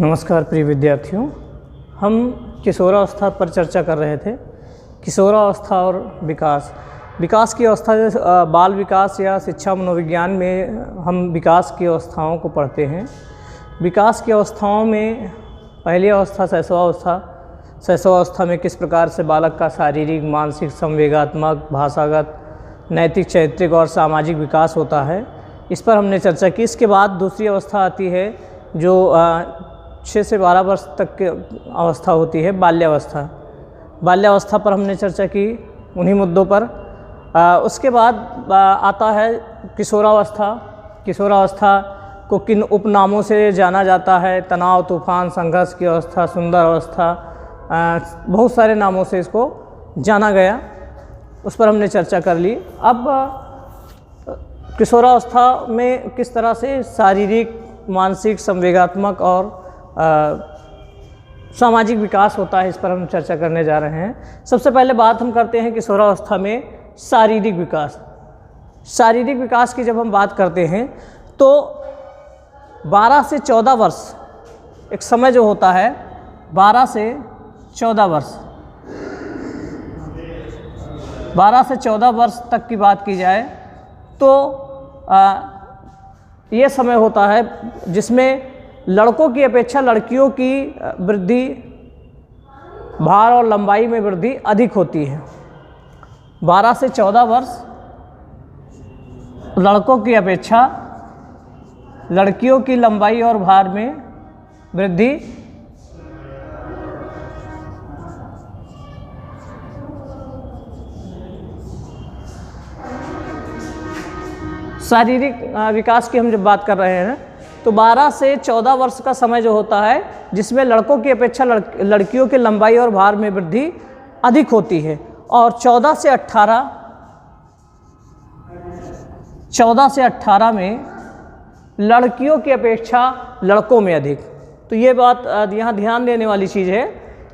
नमस्कार प्रिय विद्यार्थियों, हम किशोरावस्था पर चर्चा कर रहे थे। किशोरावस्था और विकास की अवस्था, बाल विकास या शिक्षा मनोविज्ञान में हम विकास की अवस्थाओं को पढ़ते हैं। विकास की अवस्थाओं में पहली अवस्था शैशवावस्था। शैशवावस्था में किस प्रकार से बालक का शारीरिक, मानसिक, संवेगात्मक, भाषागत, नैतिक, चारित्रिक और सामाजिक विकास होता है, इस पर हमने चर्चा की। इसके बाद दूसरी अवस्था आती है जो 6 से 12 वर्ष तक की अवस्था होती है, बाल्यावस्था। बाल्यावस्था पर हमने चर्चा की उन्हीं मुद्दों पर। उसके बाद आता है किशोरावस्था। किशोरावस्था को किन उपनामों से जाना जाता है? तनाव, तूफान, संघर्ष की अवस्था, सुंदर अवस्था, बहुत सारे नामों से इसको जाना गया, उस पर हमने चर्चा कर ली। अब किशोरावस्था में किस तरह से शारीरिक, मानसिक, संवेगात्मक और सामाजिक विकास होता है, इस पर हम चर्चा करने जा रहे हैं। सबसे पहले बात हम करते हैं किशोरावस्था में शारीरिक विकास। शारीरिक विकास की जब हम बात करते हैं तो 12 से 14 वर्ष एक समय जो होता है, 12 से 14 वर्ष, 12 से 14 वर्ष तक की बात की जाए तो ये समय होता है जिसमें लड़कों की अपेक्षा लड़कियों की वृद्धि, भार और लंबाई में वृद्धि अधिक होती है। 12 से 14 वर्ष लड़कों की अपेक्षा लड़कियों की लंबाई और भार में वृद्धि शारीरिक विकास की हम जब बात कर रहे हैं तो 12 से 14 वर्ष का समय जो होता है जिसमें लड़कों की अपेक्षा लड़कियों की लंबाई और भार में वृद्धि अधिक होती है, और 14 से 18 में लड़कियों की अपेक्षा लड़कों में अधिक। तो ये बात यहाँ ध्यान देने वाली चीज़ है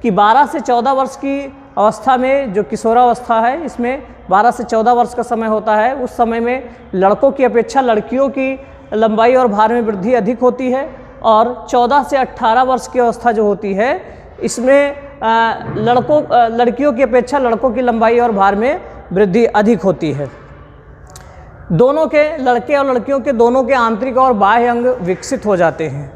कि 12 से 14 वर्ष की अवस्था में जो किशोरावस्था है, इसमें 12 से 14 वर्ष का समय होता है। उस समय में लड़कों की अपेक्षा लड़कियों की लंबाई और भार में वृद्धि अधिक होती है, और 14 से 18 वर्ष की अवस्था जो होती है इसमें लड़कियों की अपेक्षा लड़कों की लंबाई और भार में वृद्धि अधिक होती है। दोनों के, लड़के और लड़कियों के दोनों के आंतरिक और बाह्य अंग विकसित हो जाते हैं।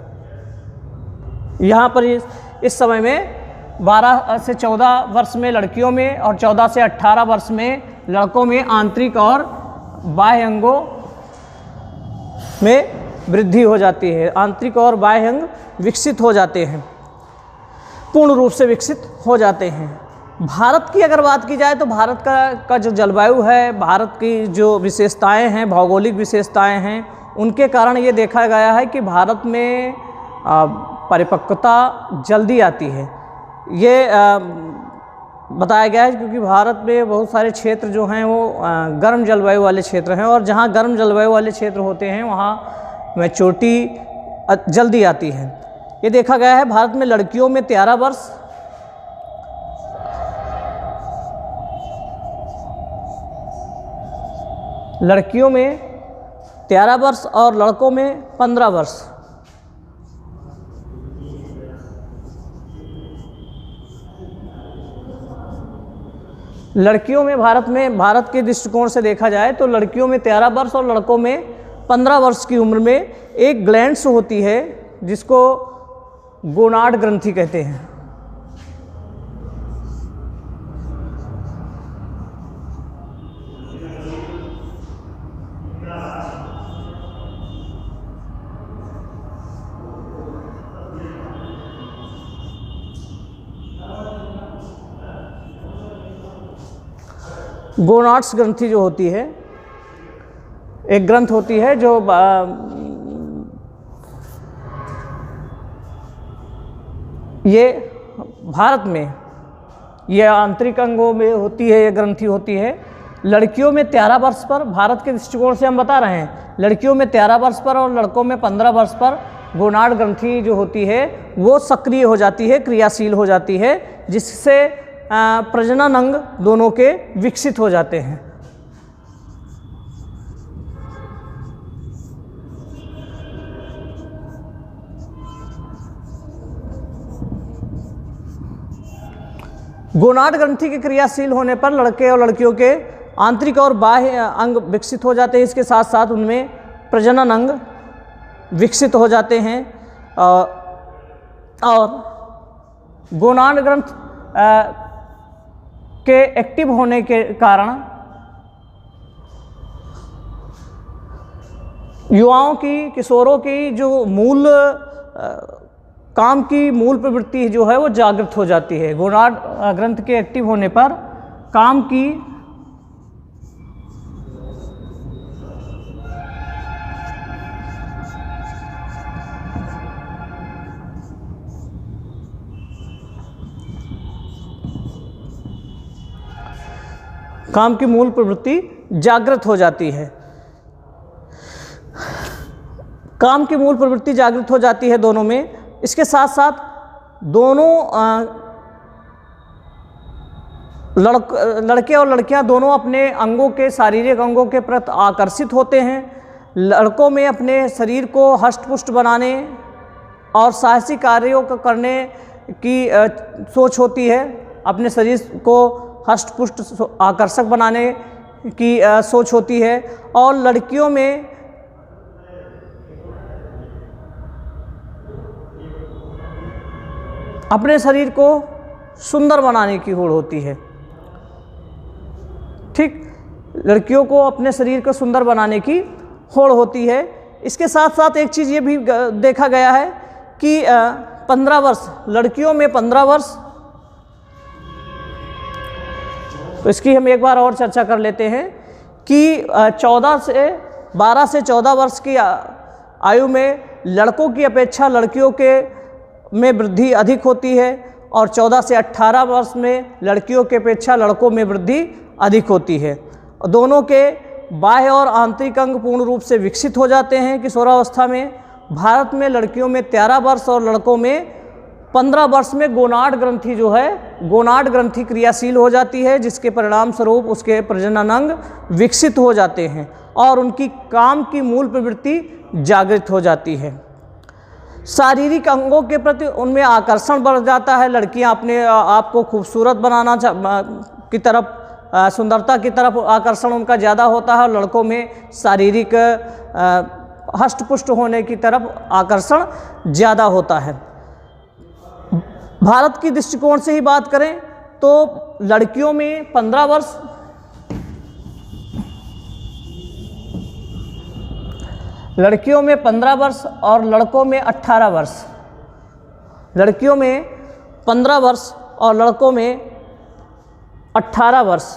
यहाँ पर इस समय में 12 से 14 वर्ष में लड़कियों में और 14 से 18 वर्ष में लड़कों में आंतरिक और बाह्य अंगों में वृद्धि हो जाती है। आंतरिक और बाह्य अंग विकसित हो जाते हैं, पूर्ण रूप से विकसित हो जाते हैं। भारत की अगर बात की जाए तो भारत का जो जलवायु है, भारत की जो विशेषताएं हैं, भौगोलिक विशेषताएं हैं, उनके कारण ये देखा गया है कि भारत में परिपक्वता जल्दी आती है। ये बताया गया है क्योंकि भारत में बहुत सारे क्षेत्र जो हैं वो गर्म जलवायु वाले क्षेत्र हैं, और जहाँ गर्म जलवायु वाले क्षेत्र होते हैं वहाँ मैच्योरिटी जल्दी आती है। ये देखा गया है भारत में लड़कियों में 13 वर्ष, लड़कियों में 13 वर्ष और लड़कों में 15 वर्ष। लड़कियों में भारत के दृष्टिकोण से देखा जाए तो लड़कियों में 13 वर्ष और लड़कों में 15 वर्ष की उम्र में एक ग्लैंड्स होती है जिसको गोनाड ग्रंथि कहते हैं। गोनाड्स ग्रंथि जो होती है, एक ग्रंथ होती है जो ये भारत में ये आंतरिक अंगों में होती है, ये ग्रंथि होती है। लड़कियों में 13 वर्ष पर, भारत के दृष्टिकोण से हम बता रहे हैं, लड़कियों में 13 वर्ष पर और लड़कों में 15 वर्ष पर गोनाड ग्रंथि जो होती है वो सक्रिय हो जाती है, क्रियाशील हो जाती है, जिससे प्रजनन अंग दोनों के विकसित हो जाते हैं। गोनाड ग्रंथि के क्रियाशील होने पर लड़के और लड़कियों के आंतरिक और बाह्य अंग विकसित हो जाते हैं। इसके साथ साथ उनमें प्रजनन अंग विकसित हो जाते हैं और गोनाड ग्रंथ के एक्टिव होने के कारण युवाओं की, किशोरों की जो मूल काम की मूल प्रवृत्ति जो है वो जागृत हो जाती है। गोनाड ग्रंथ के एक्टिव होने पर काम की मूल प्रवृत्ति जागृत हो जाती है। काम की मूल प्रवृत्ति जागृत हो जाती है दोनों में। इसके साथ साथ दोनों लड़के और लड़कियां दोनों अपने अंगों के, शारीरिक अंगों के प्रति आकर्षित होते हैं। लड़कों में अपने शरीर को हष्ट-पुष्ट बनाने और साहसी कार्यों को करने की सोच होती है। अपने शरीर को हष्ट-पुष्ट आकर्षक बनाने की सोच होती है। और लड़कियों में अपने शरीर को सुंदर बनाने की होड़ होती है। ठीक, लड़कियों को अपने शरीर को सुंदर बनाने की होड़ होती है। इसके साथ साथ एक चीज़ ये भी देखा गया है कि 15 वर्ष, लड़कियों में 15 वर्ष, तो इसकी हम एक बार और चर्चा कर लेते हैं कि 12 से 14 वर्ष की आयु में लड़कों की अपेक्षा लड़कियों में वृद्धि अधिक होती है और 14 से 18 वर्ष में लड़कियों के अपेक्षा लड़कों में वृद्धि अधिक होती है। दोनों के बाह्य और आंतरिक अंग पूर्ण रूप से विकसित हो जाते हैं किशोरावस्था में। भारत में लड़कियों में 13 वर्ष और लड़कों में 15 वर्ष में गोनाड ग्रंथि जो है, गोनाड ग्रंथि क्रियाशील हो जाती है, जिसके परिणाम स्वरूप उसके प्रजनन अंग विकसित हो जाते हैं और उनकी काम की मूल प्रवृत्ति जागृत हो जाती है। शारीरिक अंगों के प्रति उनमें आकर्षण बढ़ जाता है। लड़कियां अपने आप को खूबसूरत बनाना की तरफ, सुंदरता की तरफ आकर्षण उनका ज़्यादा होता है और लड़कों में शारीरिक हष्ट-पुष्ट होने की तरफ आकर्षण ज़्यादा होता है। भारत की दृष्टिकोण से ही बात करें तो लड़कियों में 15 वर्ष, लड़कियों में 15 वर्ष और लड़कों में 18 वर्ष, लड़कियों में 15 वर्ष और लड़कों में 18 वर्ष।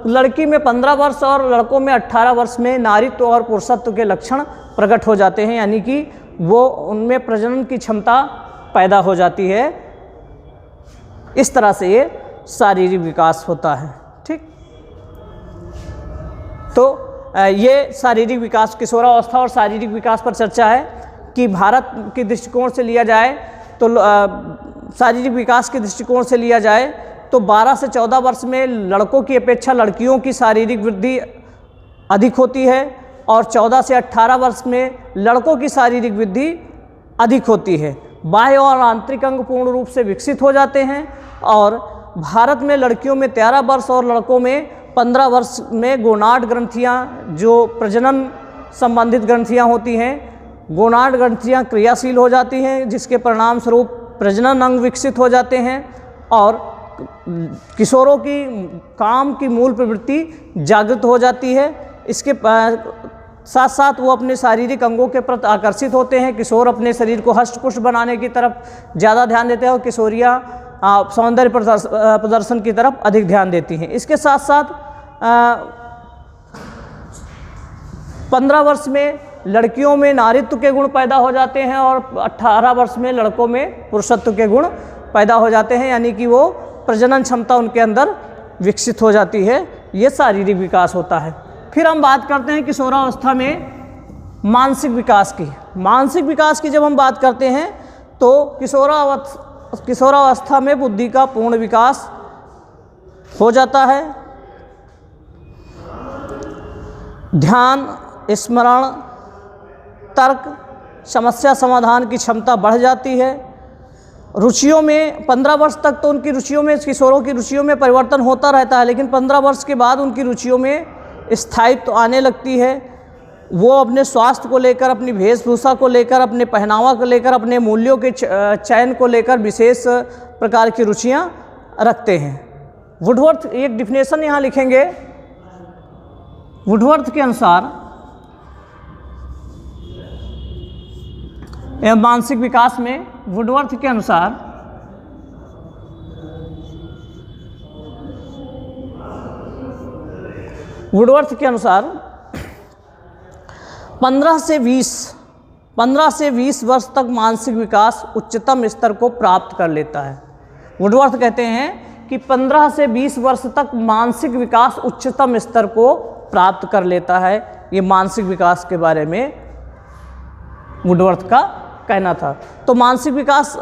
लड़की में 15 वर्ष और लड़कों में 18 वर्ष में नारीत्व और पुरुषत्व के लक्षण प्रकट हो जाते हैं, यानी कि वो उनमें प्रजनन की क्षमता पैदा हो जाती है। इस तरह से ये शारीरिक विकास होता है। ठीक, तो ये शारीरिक विकास, किशोरावस्था और शारीरिक विकास पर चर्चा है कि भारत के दृष्टिकोण से लिया जाए तो शारीरिक विकास के दृष्टिकोण से लिया जाए तो 12 से 14 वर्ष में लड़कों की अपेक्षा लड़कियों की शारीरिक वृद्धि अधिक होती है और 14 से 18 वर्ष में लड़कों की शारीरिक वृद्धि अधिक होती है। बाह्य और आंतरिक अंग पूर्ण रूप से विकसित हो जाते हैं और भारत में लड़कियों में 13 वर्ष और लड़कों में 15 वर्ष में गोनाड ग्रंथियाँ, जो प्रजनन संबंधित ग्रंथियाँ होती हैं, गोनाड ग्रंथियाँ क्रियाशील हो जाती हैं, जिसके परिणाम स्वरूप प्रजनन अंग विकसित हो जाते हैं और किशोरों की काम की मूल प्रवृत्ति जागृत हो जाती है। इसके साथ साथ वो अपने शारीरिक अंगों के प्रति आकर्षित होते हैं। किशोर अपने शरीर को हष्ट-पुष्ट बनाने की तरफ ज़्यादा ध्यान देते हैं और किशोरियाँ सौंदर्य प्रदर्शन की तरफ अधिक ध्यान देती हैं। इसके साथ साथ 15 वर्ष में लड़कियों में नारीत्व के गुण पैदा हो जाते हैं और 18 वर्ष में लड़कों में पुरुषत्व के गुण पैदा हो जाते हैं, यानी कि वो प्रजनन क्षमता उनके अंदर विकसित हो जाती है। ये शारीरिक विकास होता है। फिर हम बात करते हैं किशोरावस्था में मानसिक विकास की। मानसिक विकास की जब हम बात करते हैं तो किशोरावस्था में बुद्धि का पूर्ण विकास हो जाता है। ध्यान, स्मरण, तर्क, समस्या समाधान की क्षमता बढ़ जाती है। रुचियों में 15 वर्ष तक तो उनकी रुचियों में, किशोरों की रुचियों में परिवर्तन होता रहता है, लेकिन 15 वर्ष के बाद उनकी रुचियों में स्थायित्व आने लगती है। वो अपने स्वास्थ्य को लेकर, अपनी वेशभूषा को लेकर, अपने पहनावा को लेकर, अपने मूल्यों के चयन को लेकर विशेष प्रकार की रुचियां रखते हैं। वुडवर्थ एक डिफिनेशन यहाँ लिखेंगे। वुडवर्थ के अनुसार एवं मानसिक विकास में, वुडवर्थ के अनुसार वुडवर्थ के अनुसार 15 से 20 वर्ष तक मानसिक विकास उच्चतम स्तर को प्राप्त कर लेता है। वुडवर्थ कहते हैं कि 15 से 20 वर्ष तक मानसिक विकास उच्चतम स्तर को प्राप्त कर लेता है। ये मानसिक विकास के बारे में वुडवर्थ का कहना था। तो मानसिक विकास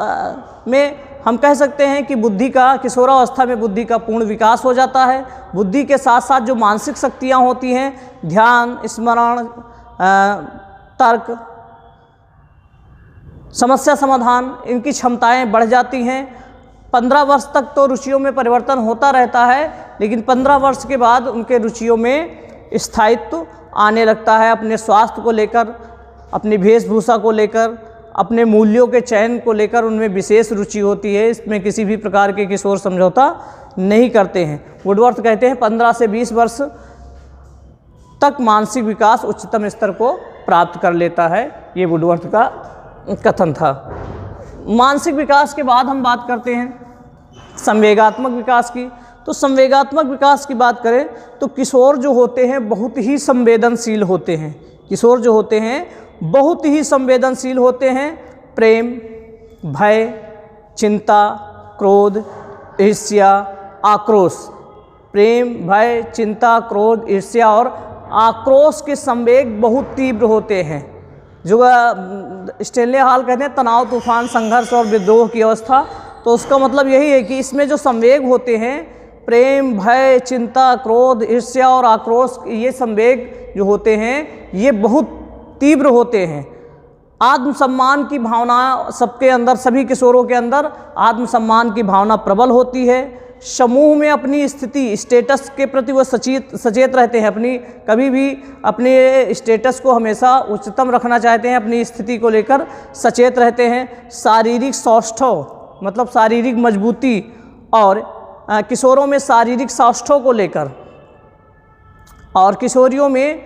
में हम कह सकते हैं कि बुद्धि का, किशोरावस्था में बुद्धि का पूर्ण विकास हो जाता है। बुद्धि के साथ साथ जो मानसिक शक्तियाँ होती हैं, ध्यान, स्मरण, तर्क, समस्या समाधान, इनकी क्षमताएं बढ़ जाती हैं। 15 वर्ष तक तो रुचियों में परिवर्तन होता रहता है, लेकिन 15 वर्ष के बाद उनके रुचियों में स्थायित्व आने लगता है। अपने स्वास्थ्य को लेकर, अपनी वेशभूषा को लेकर, अपने मूल्यों के चयन को लेकर उनमें विशेष रुचि होती है। इसमें किसी भी प्रकार के किशोर समझौता नहीं करते हैं। वुडवर्थ कहते हैं 15 से 20 वर्ष तक मानसिक विकास उच्चतम स्तर को प्राप्त कर लेता है। ये वुडवर्थ का कथन था। मानसिक विकास के बाद हम बात करते हैं संवेगात्मक विकास की। तो संवेगात्मक विकास की बात करें तो किशोर जो होते हैं बहुत ही संवेदनशील होते हैं। किशोर जो होते हैं बहुत ही संवेदनशील होते हैं। प्रेम, भय, चिंता, क्रोध, ईर्ष्या, आक्रोश, प्रेम, भय, चिंता, क्रोध, ईर्ष्या और आक्रोश के संवेग बहुत तीव्र होते हैं। जो स्टेनले हॉल कहते हैं तनाव, तूफान, संघर्ष और विद्रोह की अवस्था। तो उसका मतलब यही है कि इसमें जो संवेग होते हैं, प्रेम, भय, चिंता, क्रोध, ईर्ष्या और आक्रोश, ये संवेग जो होते हैं ये बहुत तीव्र होते हैं। आत्मसम्मान की भावना सबके अंदर, सभी किशोरों के अंदर आत्मसम्मान की भावना प्रबल होती है। समूह में अपनी स्थिति, स्टेटस के प्रति वो सचेत रहते हैं। कभी भी अपने स्टेटस को हमेशा उच्चतम रखना चाहते हैं, अपनी स्थिति को लेकर सचेत रहते हैं। शारीरिक सौष्ठव मतलब शारीरिक मजबूती, और किशोरों में शारीरिक सौष्ठव को लेकर, और किशोरियों में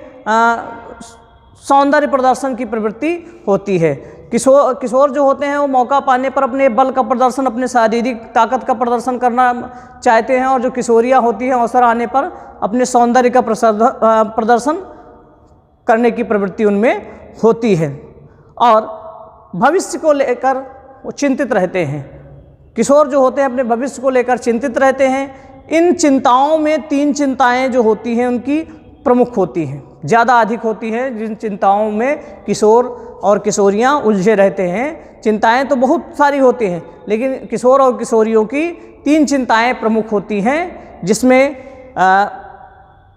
सौंदर्य प्रदर्शन की प्रवृत्ति होती है। किशोर जो होते हैं वो मौका पाने पर अपने बल का प्रदर्शन, अपने शारीरिक ताकत का प्रदर्शन करना चाहते हैं, और जो किशोरियाँ होती हैं अवसर आने पर अपने सौंदर्य का प्रदर्शन करने की प्रवृत्ति उनमें होती है। और भविष्य को लेकर वो चिंतित रहते हैं। किशोर जो होते हैं अपने भविष्य को लेकर चिंतित रहते हैं। इन चिंताओं में 3 चिंताएं जो होती हैं उनकी प्रमुख होती हैं, ज़्यादा अधिक होती हैं। जिन चिंताओं में किशोर और किशोरियाँ उलझे रहते हैं, चिंताएं तो बहुत सारी होती हैं, लेकिन किशोर और किशोरियों की 3 चिंताएं प्रमुख होती हैं, जिसमें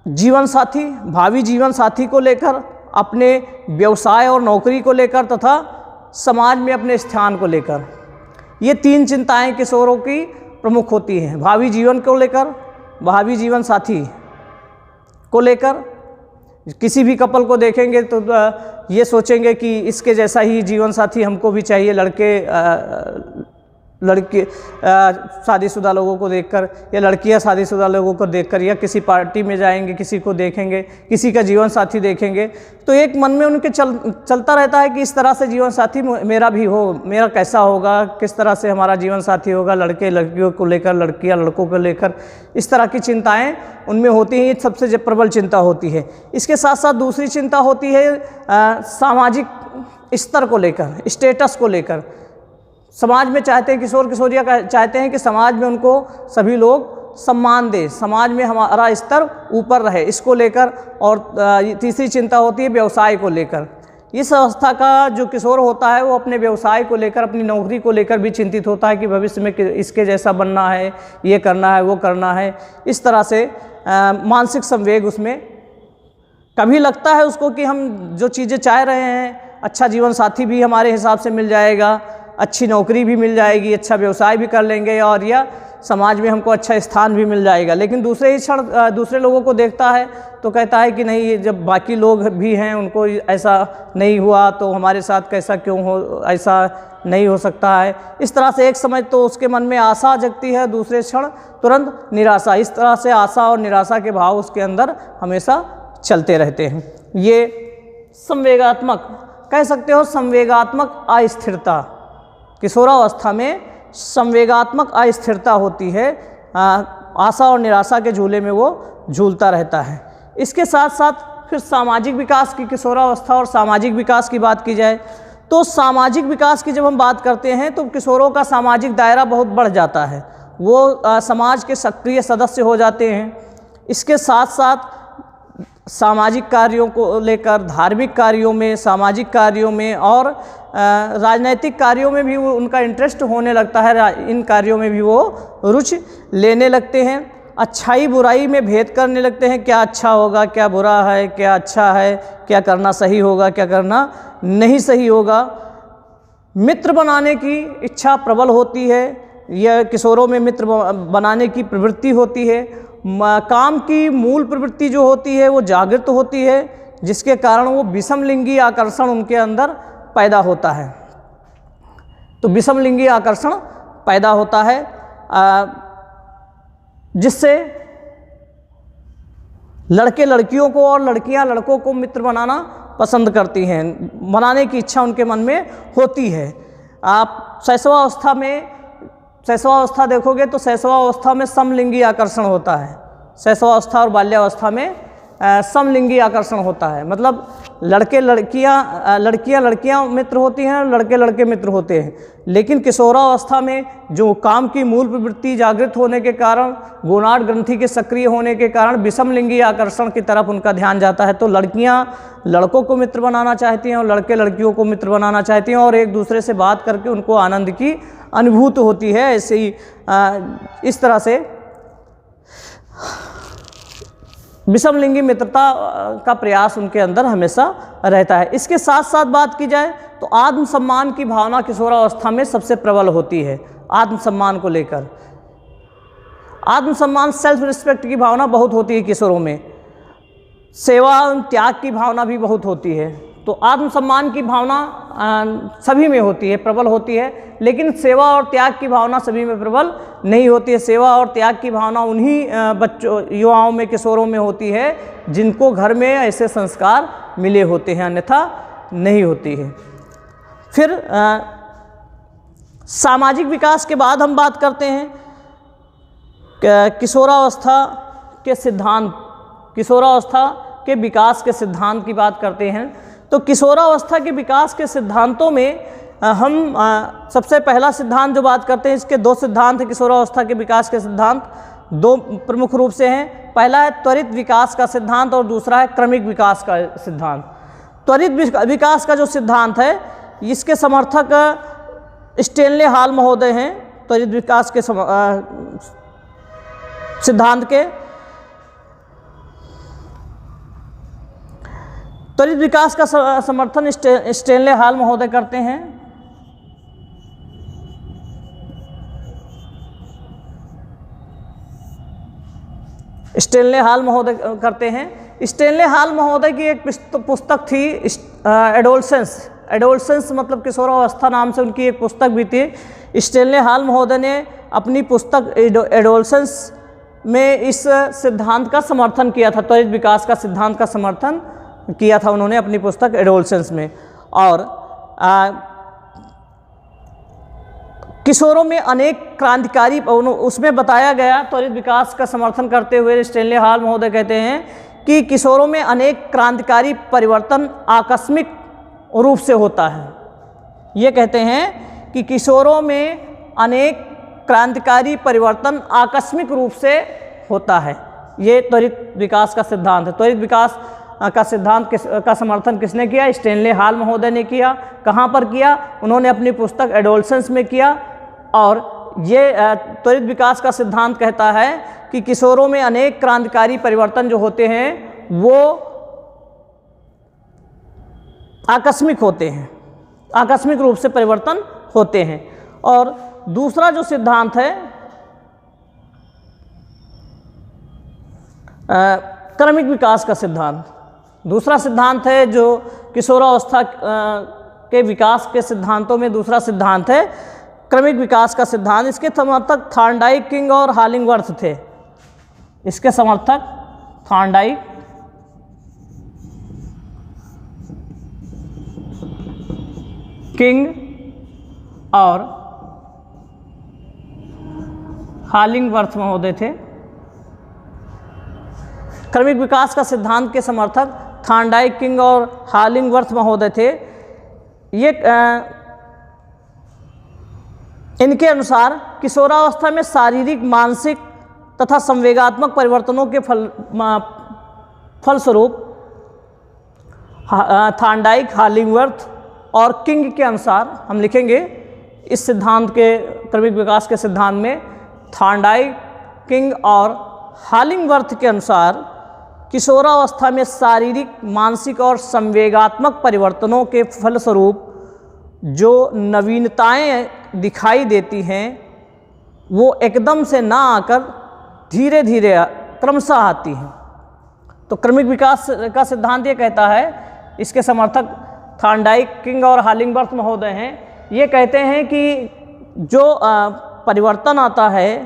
जीवन साथी, भावी जीवन साथी को लेकर, अपने व्यवसाय और नौकरी को लेकर तथा समाज में अपने स्थान को लेकर। ये 3 चिंताएं किशोरों की प्रमुख होती हैं। भावी जीवन को लेकर, भावी जीवन साथी को लेकर। किसी भी कपल को देखेंगे तो ये सोचेंगे कि इसके जैसा ही जीवन साथी हमको भी चाहिए। लड़के शादीशुदा लोगों को देखकर, या लड़कियां शादीशुदा लोगों को देखकर, या किसी पार्टी में जाएंगे, किसी को देखेंगे, किसी का जीवन साथी देखेंगे, तो एक मन में उनके चलता रहता है कि इस तरह से जीवन साथी मेरा भी हो, मेरा कैसा होगा, किस तरह से हमारा जीवन साथी होगा। लड़के लड़कियों को लेकर, लड़कियां लड़कों को लेकर, इस तरह की चिंताएं उनमें होती हैं। ये सबसे प्रबल चिंता होती है। इसके साथ साथ दूसरी चिंता होती है सामाजिक स्तर को लेकर, स्टेटस को लेकर। समाज में चाहते हैं, किशोर किशोरियाँ चाहते हैं कि समाज में उनको सभी लोग सम्मान दें, समाज में हमारा स्तर ऊपर रहे, इसको लेकर। और तीसरी चिंता होती है व्यवसाय को लेकर। इस अवस्था का जो किशोर होता है वो अपने व्यवसाय को लेकर, अपनी नौकरी को लेकर भी चिंतित होता है कि भविष्य में इसके जैसा बनना है, ये करना है, वो करना है। इस तरह से मानसिक संवेग उसमें कभी लगता है उसको कि हम जो चीज़ें चाह रहे हैं, अच्छा जीवन साथी भी हमारे हिसाब से मिल जाएगा, अच्छी नौकरी भी मिल जाएगी, अच्छा व्यवसाय भी कर लेंगे और या समाज में हमको अच्छा स्थान भी मिल जाएगा, लेकिन दूसरे ही क्षण दूसरे लोगों को देखता है तो कहता है कि नहीं, जब बाकी लोग भी हैं उनको ऐसा नहीं हुआ तो हमारे साथ कैसा क्यों हो, ऐसा नहीं हो सकता है। इस तरह से एक समय तो उसके मन में आशा जगती है, दूसरे क्षण तुरंत निराशा। इस तरह से आशा और निराशा के भाव उसके अंदर हमेशा चलते रहते हैं। ये संवेगात्मक कह सकते हो, संवेगात्मक अस्थिरता, किशोरावस्था में संवेगात्मक अस्थिरता होती है। आशा और निराशा के झूले में वो झूलता रहता है। इसके साथ साथ फिर सामाजिक विकास की, किशोरावस्था और सामाजिक विकास की बात की जाए तो सामाजिक विकास की जब हम बात करते हैं तो किशोरों का सामाजिक दायरा बहुत बढ़ जाता है, वो समाज के सक्रिय सदस्य हो जाते हैं। इसके साथ साथ सामाजिक कार्यों को लेकर, धार्मिक कार्यों में, सामाजिक कार्यों में और राजनैतिक कार्यों में भी वो उनका इंटरेस्ट होने लगता है, इन कार्यों में भी वो रुचि लेने लगते हैं। अच्छाई बुराई में भेद करने लगते हैं, क्या अच्छा होगा, क्या बुरा है, क्या अच्छा है, क्या करना सही होगा, क्या करना नहीं सही होगा। मित्र बनाने की इच्छा प्रबल होती है, यह किशोरों में मित्र बनाने की प्रवृत्ति होती है। काम की मूल प्रवृत्ति जो होती है वो जागृत होती है, जिसके कारण वो विषमलिंगी आकर्षण उनके अंदर पैदा होता है। तो विषमलिंगी आकर्षण पैदा होता है जिससे लड़के लड़कियों को और लड़कियां लड़कों को मित्र बनाना पसंद करती हैं, बनाने की इच्छा उनके मन में होती है। आप शैशवावस्था देखोगे तो शैशवावस्था में समलिंगी आकर्षण होता है। शैशवावस्था और बाल्यावस्था में समलिंगी आकर्षण होता है, मतलब लड़कियां मित्र होती हैं, लड़के लड़के मित्र होते हैं। लेकिन किशोरावस्था में जो काम की मूल प्रवृत्ति जागृत होने के कारण, गोनाड ग्रंथि के सक्रिय होने के कारण विषमलिंगी आकर्षण की तरफ उनका ध्यान जाता है। तो लड़कियां लड़कों को मित्र बनाना चाहती हैं और लड़के लड़कियों को मित्र बनाना चाहती हैं और एक दूसरे से बात करके उनको आनंद की अनुभूति होती है। ऐसे ही इस तरह से विषमलिंगी मित्रता का प्रयास उनके अंदर हमेशा रहता है। इसके साथ साथ बात की जाए तो आत्मसम्मान की भावना किशोरावस्था में सबसे प्रबल होती है। आत्मसम्मान को लेकर, आत्मसम्मान, सेल्फ रिस्पेक्ट की भावना बहुत होती है किशोरों में। सेवा और त्याग की भावना भी बहुत होती है। तो आत्मसम्मान की भावना सभी में होती है, प्रबल होती है, लेकिन सेवा और त्याग की भावना सभी में प्रबल नहीं होती है। सेवा और त्याग की भावना उन्हीं बच्चों, युवाओं में, किशोरों में होती है जिनको घर में ऐसे संस्कार मिले होते हैं, अन्यथा नहीं होती है। फिर सामाजिक विकास के बाद हम बात करते हैं किशोरावस्था के सिद्धांत, किशोरावस्था के विकास के सिद्धांत की बात करते हैं। तो किशोरावस्था के विकास के सिद्धांतों में हम सबसे पहला सिद्धांत जो बात करते हैं, इसके दो सिद्धांत हैं किशोरावस्था के विकास के सिद्धांत, दो प्रमुख रूप से हैं। पहला है त्वरित विकास का सिद्धांत और दूसरा है क्रमिक विकास का सिद्धांत। त्वरित विकास का जो सिद्धांत है, इसके समर्थक स्टेनले हॉल महोदय हैं। त्वरित विकास के सिद्धांत के त्वरित विकास का समर्थन स्टेनले हॉल महोदय करते हैं। स्टेनले हॉल महोदय करते हैं। स्टेनले हॉल महोदय की एक पुस्तक थी एडोलसेंस मतलब किशोरावस्था नाम से उनकी एक पुस्तक भी थी। स्टेनले हॉल महोदय ने अपनी पुस्तक एडोलसेंस में इस सिद्धांत का समर्थन किया था, त्वरित विकास का सिद्धांत का समर्थन किया था उन्होंने अपनी पुस्तक एडोलसेंस में। और किशोरों में अनेक क्रांतिकारी, उसमें बताया गया, त्वरित विकास का समर्थन करते हुए स्टेनले हॉल महोदय कहते हैं कि किशोरों में अनेक क्रांतिकारी परिवर्तन आकस्मिक रूप से होता है। ये कहते हैं कि किशोरों में अनेक क्रांतिकारी परिवर्तन आकस्मिक रूप से होता है। ये त्वरित विकास का सिद्धांत है। त्वरित विकास का सिद्धांत का समर्थन किसने किया? स्टेनले हॉल महोदय ने किया। कहाँ पर किया? उन्होंने अपनी पुस्तक एडोलसेंस में किया। और ये त्वरित विकास का सिद्धांत कहता है कि किशोरों में अनेक क्रांतिकारी परिवर्तन जो होते हैं वो आकस्मिक होते हैं, आकस्मिक रूप से परिवर्तन होते हैं। और दूसरा जो सिद्धांत है क्रमिक विकास का सिद्धांत, दूसरा सिद्धांत है जो किशोरावस्था के विकास के सिद्धांतों में दूसरा सिद्धांत है क्रमिक विकास का सिद्धांत। इसके समर्थक थॉर्नडाइक, किंग और हॉलिंगवर्थ थे। इसके समर्थक थॉर्नडाइक, किंग और हॉलिंगवर्थ महोदय थे। क्रमिक विकास का सिद्धांत के समर्थक थॉर्नडाइक, किंग और हॉलिंगवर्थ महोदय थे। ये इनके अनुसार किशोरावस्था में शारीरिक, मानसिक तथा संवेगात्मक परिवर्तनों के फलस्वरूप थॉर्नडाइक, हॉलिंगवर्थ और किंग के अनुसार हम लिखेंगे इस सिद्धांत के क्रमिक विकास के सिद्धांत में थॉर्नडाइक, किंग और हॉलिंगवर्थ के अनुसार किशोरावस्था में शारीरिक, मानसिक और संवेगात्मक परिवर्तनों के फलस्वरूप जो नवीनताएं दिखाई देती हैं वो एकदम से ना आकर धीरे धीरे क्रमशः आती हैं। तो क्रमिक विकास का सिद्धांत ये कहता है, इसके समर्थक थॉर्नडाइक, किंग और हॉलिंगवर्थ महोदय हैं, ये कहते हैं कि जो परिवर्तन आता है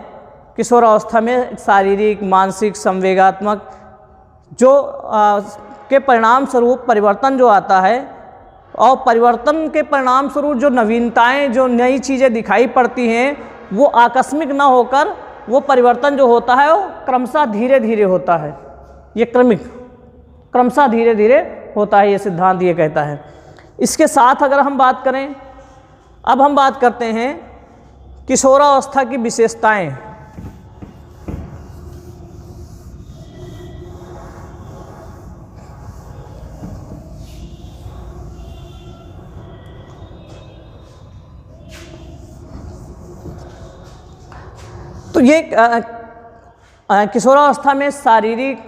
किशोरावस्था में शारीरिक, मानसिक, संवेगात्मक जो के परिणाम स्वरूप परिवर्तन जो आता है और परिवर्तन के परिणाम स्वरूप जो नवीनताएं, जो नई चीज़ें दिखाई पड़ती हैं वो आकस्मिक ना होकर वो परिवर्तन जो होता है वो क्रमशः धीरे धीरे होता है। ये क्रमशः धीरे धीरे होता है, ये सिद्धांत ये कहता है। इसके साथ अगर हम बात करें, अब हम बात करते हैं किशोरावस्था की विशेषताएं। तो ये किशोरावस्था में शारीरिक,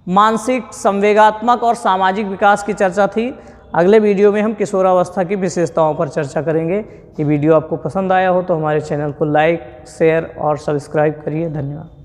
मानसिक, संवेगात्मक और सामाजिक विकास की चर्चा थी। अगले वीडियो में हम किशोरावस्था की विशेषताओं पर चर्चा करेंगे। ये वीडियो आपको पसंद आया हो तो हमारे चैनल को लाइक, शेयर और सब्सक्राइब करिए। धन्यवाद।